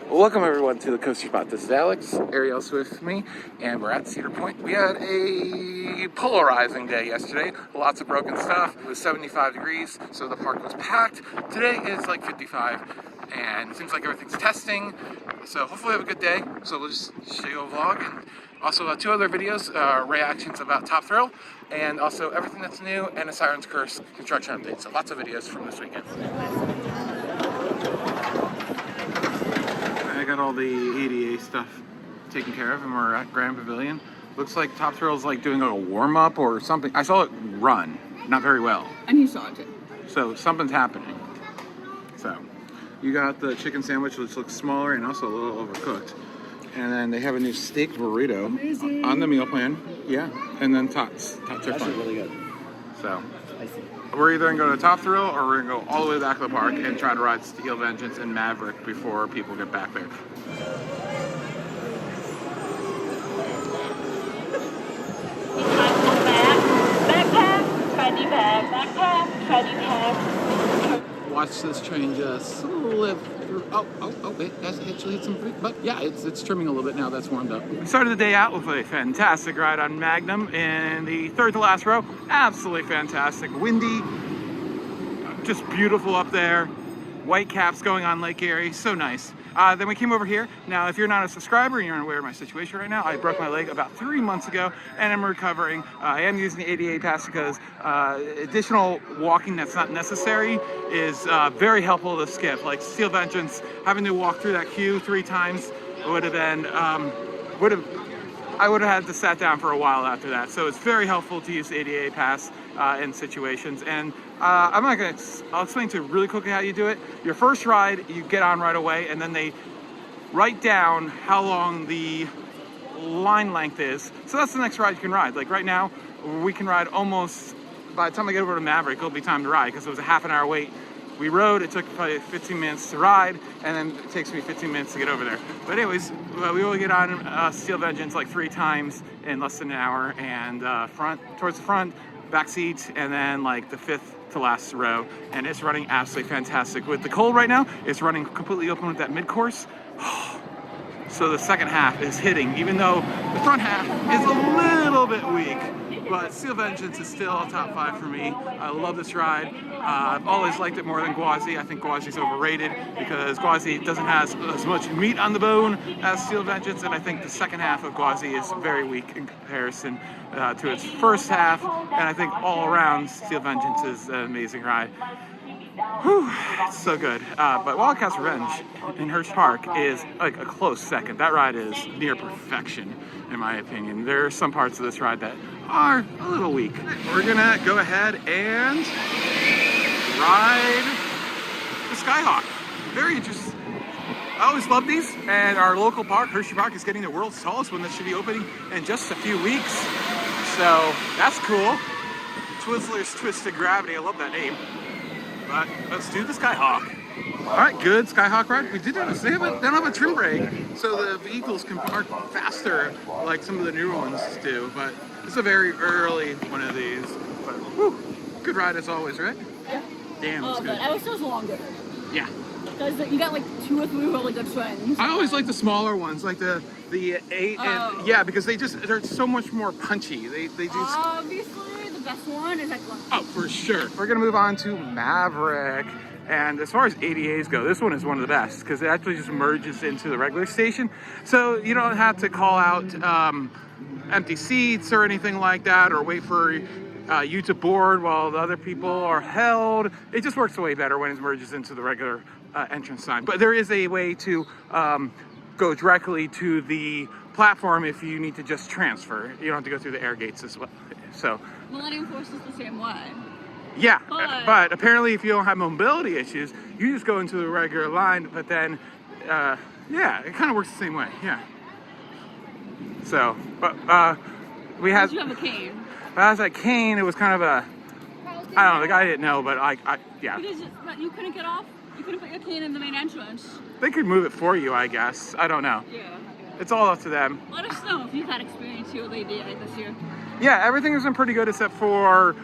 Welcome everyone to the Coaster Spot. This is Alex, Ariel's with me, and we're at Cedar Point. We had a polarizing day yesterday, lots of broken stuff. It was 75 degrees, so the park was packed. Today is like 55, and it seems like everything's testing, so hopefully we have a good day. So we'll just show you a vlog, and also two other videos, reactions about Top Thrill, and also everything that's new, and a Siren's Curse construction update. So lots of videos from this weekend. I got all the ADA stuff taken care of, and we're at Grand Pavilion. Looks like Top Thrill is like doing a warm-up or something. I saw it run, not very well. And you saw it too. So something's happening. So you got the chicken sandwich, which looks smaller and also a little overcooked. And then they have a new steak burrito on the meal plan. Yeah, and then tots. Tots are fun. Really good. So we're either going to go to Top Thrill or we're going to go all the way back to the park and try to ride Steel Vengeance and Maverick before people get back there. Watch this train just slip through. Oh, wait, that's actually hit some brake. But yeah, it's trimming a little bit now. That's warmed up. We started the day out with a fantastic ride on Magnum in the third to last row. Absolutely fantastic. Windy, just beautiful up there. White caps going on Lake Erie, so nice. Then we came over here. Now, if you're not a subscriber and you're unaware of my situation right now, I broke my leg about 3 months ago and I'm recovering. I am using the ADA pass because additional walking that's not necessary is very helpful to skip. Like Steel Vengeance, having to walk through that queue 3 times would have been, I would have had to sat down for a while after that. So it's very helpful to use the ADA pass in situations. And I'll explain to you really quickly how you do it. Your first ride, you get on right away, and then they write down how long the line length is. So that's the next ride you can ride. Like right now, we can ride almost, by the time I get over to Maverick, it'll be time to ride because it was a half an hour wait. We rode, it took probably 15 minutes to ride, and then it takes me 15 minutes to get over there. But anyways, we will get on Steel Vengeance like 3 times in less than an hour, and towards the front, back seat, and then like the 5th to last row, and it's running absolutely fantastic. With the cold right now, it's running completely open with that mid-course. So the second half is hitting, even though the front half is a little bit weak. But Steel Vengeance is still a top 5 for me. I love this ride. I've always liked it more than Gwazi. I think Gwazi's overrated because Gwazi doesn't have as much meat on the bone as Steel Vengeance, and I think the second half of Gwazi is very weak in comparison to its first half, and I think all around Steel Vengeance is an amazing ride. Whew, it's so good. But Wildcat's Revenge in Hirsch Park is like a close second. That ride is near perfection, in my opinion. There are some parts of this ride that are a little weak. We're gonna go ahead and ride the Skyhawk. Very interesting. I always love these, and our local park, Hershey Park, is getting the world's tallest one that should be opening in just a few weeks. So that's cool. Twizzler's Twisted Gravity, I love that name. But let's do the Skyhawk. All right, good Skyhawk ride. We did notice they don't have a trim brake, so the vehicles can park faster like some of the newer ones do. But it's a very early one of these. But whew, good ride as always, right? Yeah. Damn, it's good. But I wish it was longer. Yeah. Because you got like 2 or 3 really good friends. I always like the smaller ones, like the 8 and yeah, because they're so much more punchy. They do. Obviously, the best one is like. Oh, for sure. We're gonna move on to Maverick. And as far as ADAs go, this one is one of the best because it actually just merges into the regular station. So you don't have to call out empty seats or anything like that, or wait for you to board while the other people are held. It just works way better when it merges into the regular entrance sign. But there is a way to go directly to the platform if you need to just transfer. You don't have to go through the air gates as well. So Millennium Force is the same way. Yeah, but apparently if you don't have mobility issues, you just go into the regular line, but then, yeah, it kind of works the same way, yeah. So, but we had... Did you have a cane? When I was at cane, it was kind of a, I don't know, the guy didn't know, but yeah. But you couldn't get off? You couldn't put your cane in the main entrance? They could move it for you, I guess. I don't know. Yeah. It's all up to them. Let us know if you've had experience here with ADA this year. Yeah, everything has been pretty good except for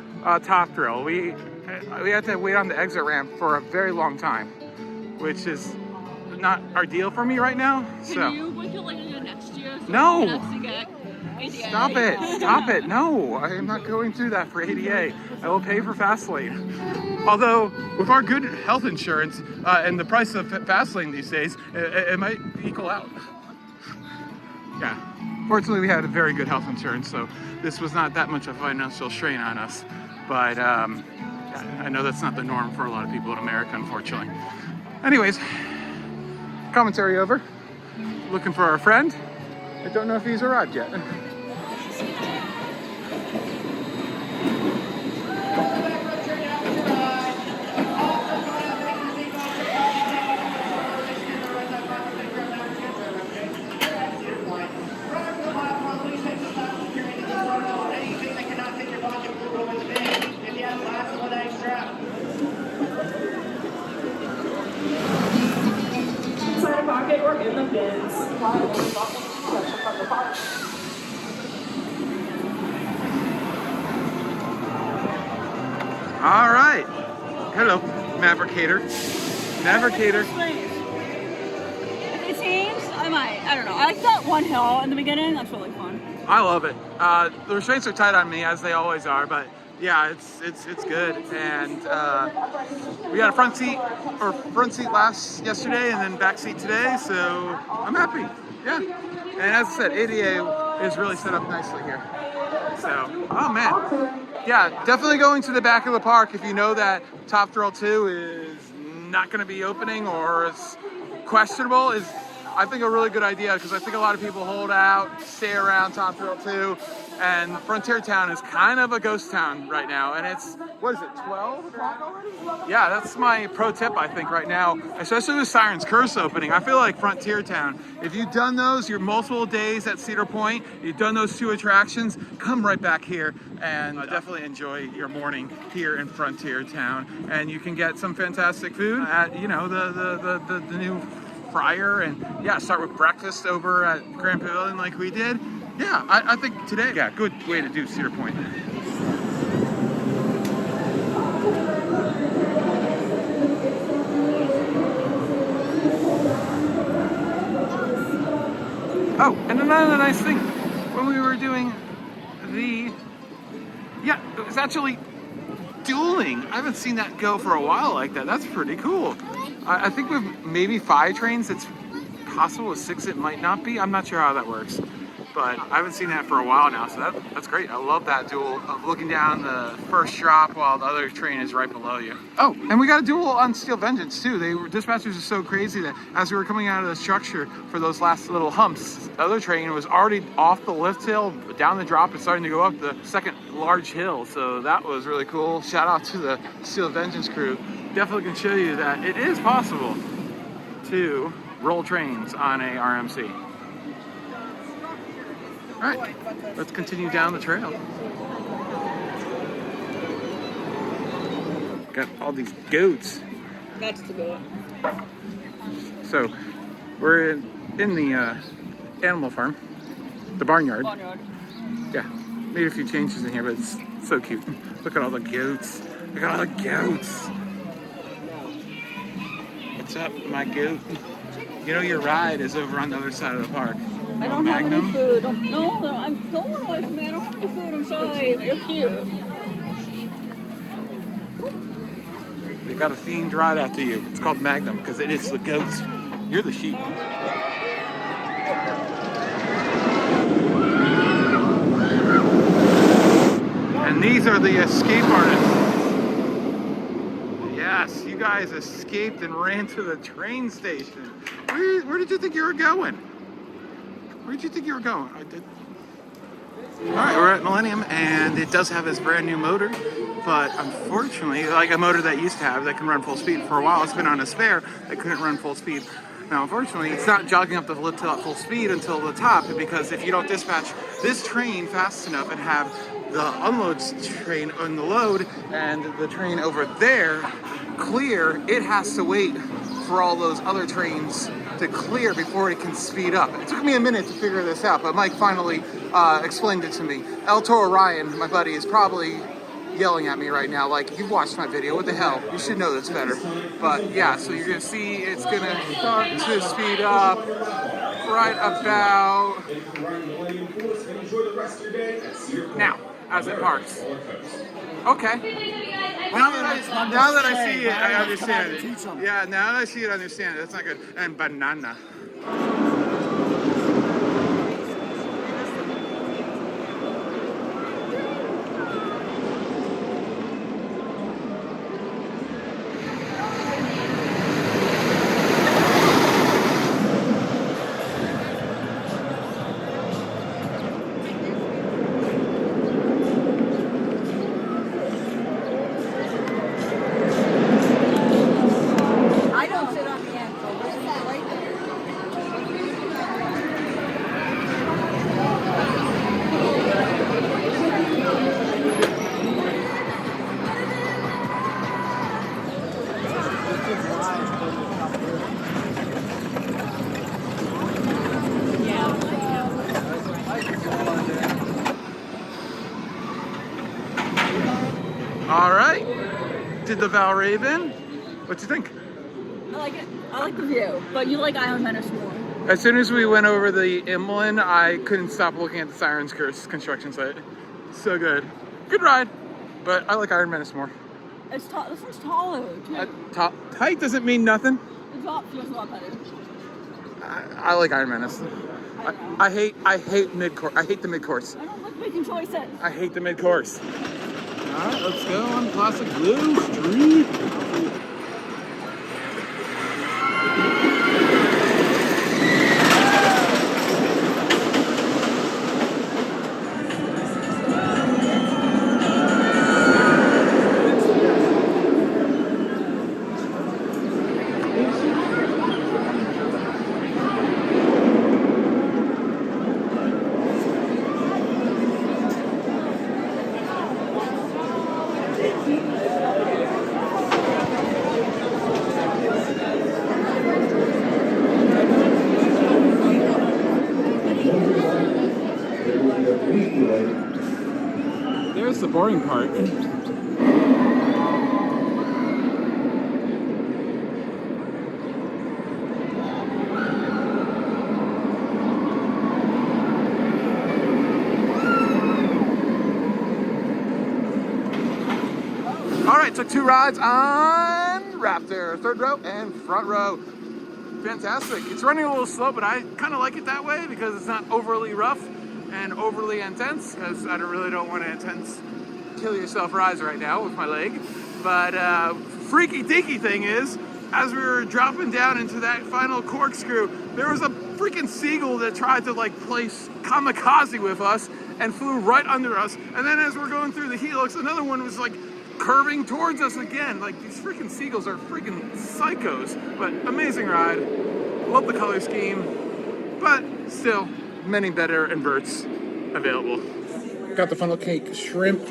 Top Thrill. We had to wait on the exit ramp for a very long time, which is not ideal for me right now. So. Can you book it like next year? So No. we can actually get ADA? Stop it! Stop it! No, I am not going through that for ADA. I will pay for Fastlane. Although, with our good health insurance and the price of Fastlane these days, it might equal out. Yeah. Fortunately, we had a very good health insurance, so this was not that much of a financial strain on us. But I know that's not the norm for a lot of people in America, unfortunately. Anyways, commentary over. Looking for our friend. I don't know if he's arrived yet. Pocket or in the bins. All right. Hello, Maverickator. Maverickator. If it changed, I might. I don't know. I like that one hill in the beginning. That's really fun. I love it. The restraints are tight on me, as they always are, but yeah, it's good. And we got a front seat yesterday, and then back seat today, so I'm happy. Yeah. And as I said, ADA is really set up nicely here. So, oh man. Yeah, definitely going to the back of the park if you know that Top Thrill 2 is not going to be opening or is questionable is, I think, a really good idea, because I think a lot of people hold out, stay around Top Thrill 2, and Frontier Town is kind of a ghost town right now, and it's, what is it, 12 o'clock already? Yeah, that's my pro tip, I think, right now, especially with Siren's Curse opening. I feel like Frontier Town, if you've done those, your multiple days at Cedar Point, you've done those 2 attractions, come right back here and definitely enjoy your morning here in Frontier Town. And you can get some fantastic food at, you know, the new Fryer, and yeah, start with breakfast over at Grand Pavilion like we did. Yeah, I think today, yeah, good way to do Cedar Point. Oh, and another nice thing, when we were doing it was actually dueling. I haven't seen that go for a while like that. That's pretty cool. I think with maybe 5 trains, it's possible. With 6, it might not be. I'm not sure how that works, but I haven't seen that for a while now, so that's great. I love that duel of looking down the first drop while the other train is right below you. Oh, and we got a duel on Steel Vengeance too. Dispatchers are so crazy that as we were coming out of the structure for those last little humps, the other train was already off the lift hill, down the drop, and starting to go up the second large hill. So that was really cool. Shout out to the Steel Vengeance crew. Definitely can show you that it is possible to roll trains on a RMC. All right, let's continue down the trail. Got all these goats. That's the goat. So we're in the animal farm, the barnyard. Yeah, made a few changes in here, but it's so cute. Look at all the goats. Look at all the goats. What's up, my goat? You know your ride is over on the other side of the park. I don't Magnum. have any food. No, I'm going away from me. I don't have any food inside. You're cute. They got a themed ride after you. It's called Magnum because it is the goats. You're the sheep. And these are the escape artists. Yes, you guys escaped and ran to the train station. Where did you think you were going? Where did you think you were going? I did. All right, we're at Millennium, and it does have this brand new motor, but unfortunately, like a motor that used to have that can run full speed for a while, it's been on a spare that couldn't run full speed. Now, unfortunately, it's not jogging up the lift hill at full speed until the top, because if you don't dispatch this train fast enough and have the unloads train on the load and the train over there clear, it has to wait for all those other trains to clear before it can speed up. It took me a minute to figure this out, but Mike finally explained it to me. El Toro Ryan, my buddy, is probably yelling at me right now, like, you've watched my video, what the hell? You should know this better. But yeah, so you're gonna see it's gonna start to speed up right about now as it parks. Okay. Now that I see it, I understand it. Yeah, now that I see it, I understand it. That's not good. And banana. All right, did the Val Raven. What'd you think? I like it. I like the view, but you like Island Menace more. As soon as we went over the inland, I couldn't stop looking at the Siren's Curse construction site. So good. Good ride, but I like Iron Menace more. It's tall. This one's taller, too. Height doesn't mean nothing. The top feels a lot better. I like Iron Menace. I hate mid-course. I hate the mid-course. I don't like making choices. I hate the mid-course. All right, let's go on Classic Blue Street. There's the boring part. All right, took 2 rides on Raptor, 3rd row and front row. Fantastic. It's running a little slow, but I kind of like it that way because it's not overly rough and overly intense, because I really don't want to intense kill yourself rides right now with my leg. But freaky deaky thing is, as we were dropping down into that final corkscrew, there was a freaking seagull that tried to like place kamikaze with us and flew right under us. And then as we're going through the helix, another one was like curving towards us again. Like, these freaking seagulls are freaking psychos. But amazing ride. Love the color scheme. But still, many better inverts available. Got the funnel cake shrimp,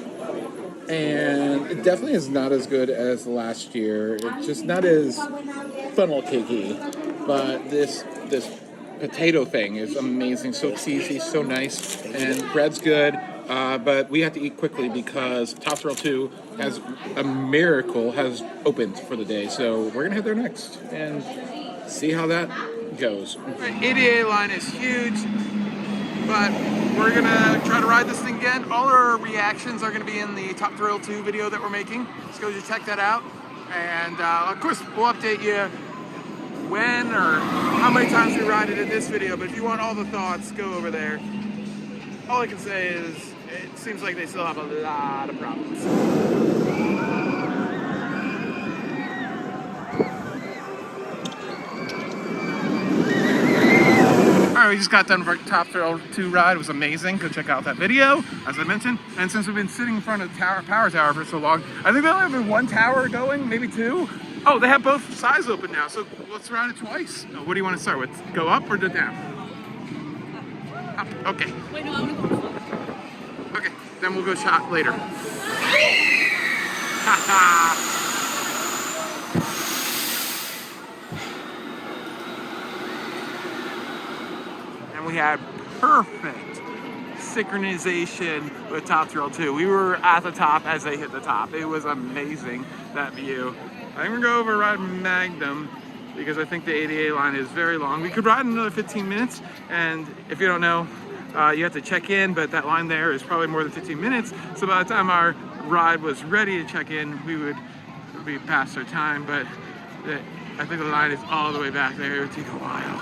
and it definitely is not as good as last year. It's just not as funnel cakey. But this potato thing is amazing. So cheesy, so nice, and bread's good. But we have to eat quickly because Top Thrill 2 has a miracle has opened for the day. So we're gonna head there next and see how that goes. ADA line is huge, but we're gonna try to ride this thing again. All our reactions are gonna be in the Top Thrill 2 video that we're making. So go just check that out. And of course, we'll update you when or how many times we ride it in this video. But if you want all the thoughts, go over there. All I can say is, it seems like they still have a lot of problems. All right, we just got done with our Top Thrill 2 ride. It was amazing. Go check out that video, as I mentioned. And since we've been sitting in front of the power tower for so long, I think they only have 1 tower going, maybe 2. Oh, they have both sides open now, so let's ride it twice. Oh, what do you want to start with? Go up or go down? Up. Okay. Wait, no, I want to go. Okay, then we'll go shot later. And we had perfect synchronization with Top Thrill 2. We were at the top as they hit the top. It was amazing, that view. I'm gonna go over ride Magnum because I think the ADA line is very long. We could ride another 15 minutes, and if you don't know, you have to check in, but that line there is probably more than 15 minutes. So by the time our ride was ready to check in, we would be past our time, but I think the line is all the way back there. It would take a while.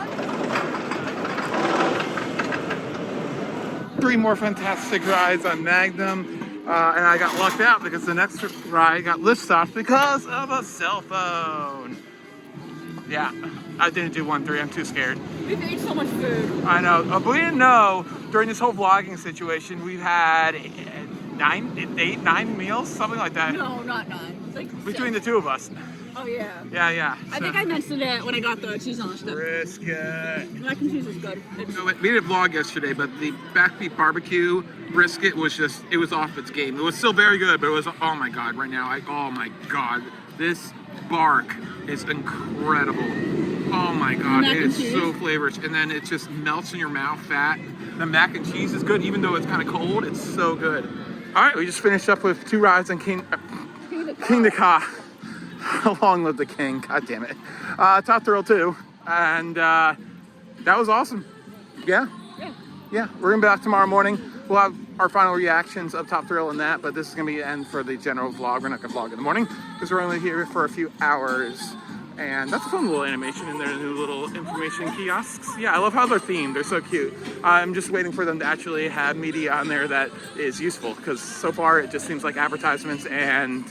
3 more fantastic rides on Magnum, and I got lucked out because the next ride got lift off because of a cell phone. Yeah, I didn't do 1-3. I'm too scared. We've ate so much food. I know, but we didn't know during this whole vlogging situation we've had 9 meals, something like that. No, not 9. It's like between 6. the 2 of us. Oh yeah. Yeah. I think I mentioned it when I got the cheese on the stick. Brisket. Mac and cheese is good. So we didn't vlog yesterday, but the backbeat barbecue brisket was just, it was off its game. It was still very good, but it was, oh my God, right now, oh my God, this bark is incredible. Oh my God, it is so flavorful. And then it just melts in your mouth, fat. The mac and cheese is good, even though it's kind of cold, it's so good. All right, we just finished up with 2 rides on King to Ka. Long live the king, God damn it. Top Thrill 2, and that was awesome. Yeah, we're gonna be back tomorrow morning. We'll have our final reactions of Top Thrill and that, but this is gonna be the end for the general vlog. We're not gonna vlog in the morning because we're only here for a few hours. And that's a fun little animation in their new little information kiosks. Yeah, I love how they're themed. They're so cute. I'm just waiting for them to actually have media on there that is useful, because so far it just seems like advertisements and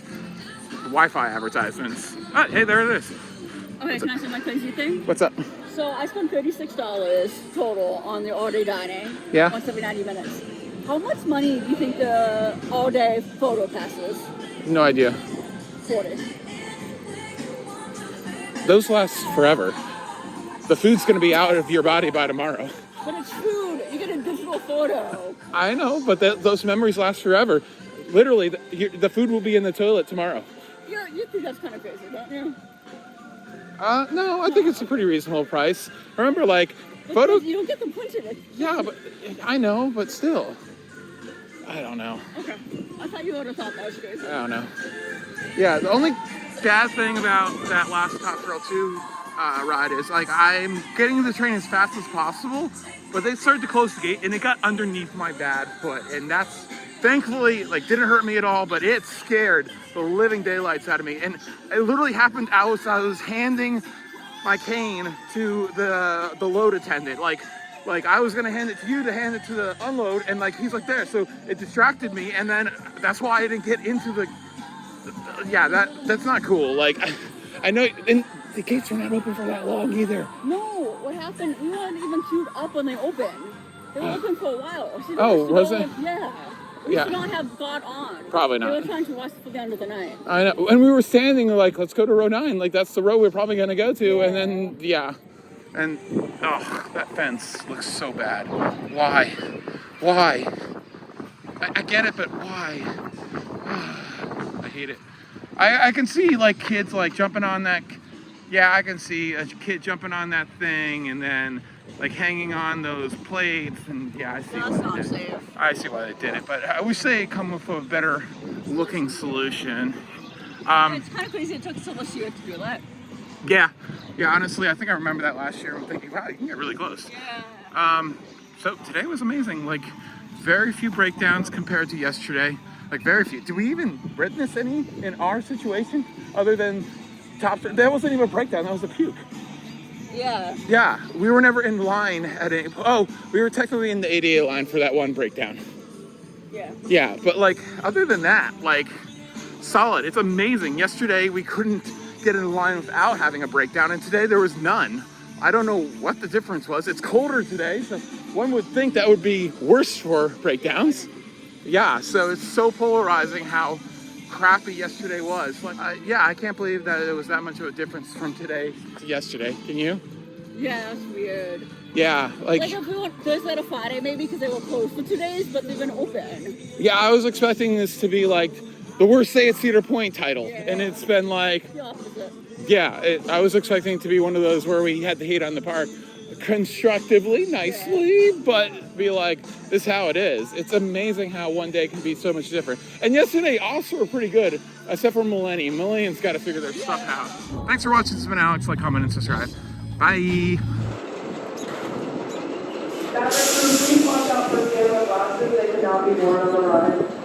Wi-Fi advertisements. Oh, hey, there it is. Okay, can I say my crazy thing? What's up? So I spent $36 total on the all-day dining. Yeah. Once every 90 minutes. How much money do you think the all-day photo pass is? No idea. 40. Those last forever. The food's gonna be out of your body by tomorrow. But it's food. You get a digital photo. I know, but those memories last forever. Literally, the food will be in the toilet tomorrow. You think that's kind of crazy, don't you? No, I think it's a pretty reasonable price. Remember, like, But you don't get them printed. Yeah, but I know, but still. I don't know. Okay. I thought you would have thought that was crazy. I don't know. Yeah, the only bad thing about that last Top Thrill 2 ride is, like, I'm getting the train as fast as possible, but they started to close the gate and it got underneath my bad foot, and that's thankfully, like, didn't hurt me at all, but it scared the living daylights out of me. And it literally happened, I was handing my cane to the load attendant, like I was gonna hand it to you to hand it to the unload, and like he's like there, so it distracted me, and then that's why I didn't get into the yeah, that's not cool. Like, I know, and the gates were not open for that long either. No, what happened, we weren't even queued up when they opened. They were open for a while. So oh, was it? Yeah. We should not have got on. Probably not. They were trying to watch for the end of the night. I know, and we were standing like, let's go to row 9. Like, that's the row we're probably gonna go to, and then, yeah. And, oh, that fence looks so bad. Why? Why? I get it, but why? I hate it. I can see, like, kids, like, jumping on that. Yeah, I can see a kid jumping on that thing and then, like, hanging on those plates. And, yeah, I see That's not safe. I see why they did it. But I wish they come up with a better looking solution. It's kind of crazy it took so much year to do that. Yeah, honestly, I think I remember that last year. I'm thinking, wow, you can get really close. Yeah. So today was amazing. Like, very few breakdowns compared to yesterday. Like, very few. Do we even witness any in our situation other than Top Thrill? That wasn't even a breakdown, that was a puke. Yeah. Yeah, we were never in line at any, we were technically in the ADA line for that one breakdown. Yeah. Yeah, but like, other than that, like, solid. It's amazing. Yesterday, we couldn't get in line without having a breakdown, and today there was none. I don't know what the difference was. It's colder today, so one would think that would be worse for breakdowns. Yeah, so it's so polarizing how crappy yesterday was. Like, yeah, I can't believe that it was that much of a difference from today to yesterday. Can you? Yeah, that's weird. Yeah, like if we went Thursday to Friday, maybe because they were closed for 2 days, but they've been open. Yeah, I was expecting this to be like the worst day at Cedar Point title, and it's been like the opposite. Yeah, I was expecting it to be one of those where we had to hate on the park, constructively, nicely, but be like, this is how it is. It's amazing how one day can be so much different. And yesterday also were pretty good, except for Millennium. Millennium's got to figure their stuff out. Thanks for watching. This has been Alex. Like, comment, and subscribe. Bye. Please watch out for camera glasses. They cannot be worn on the ride.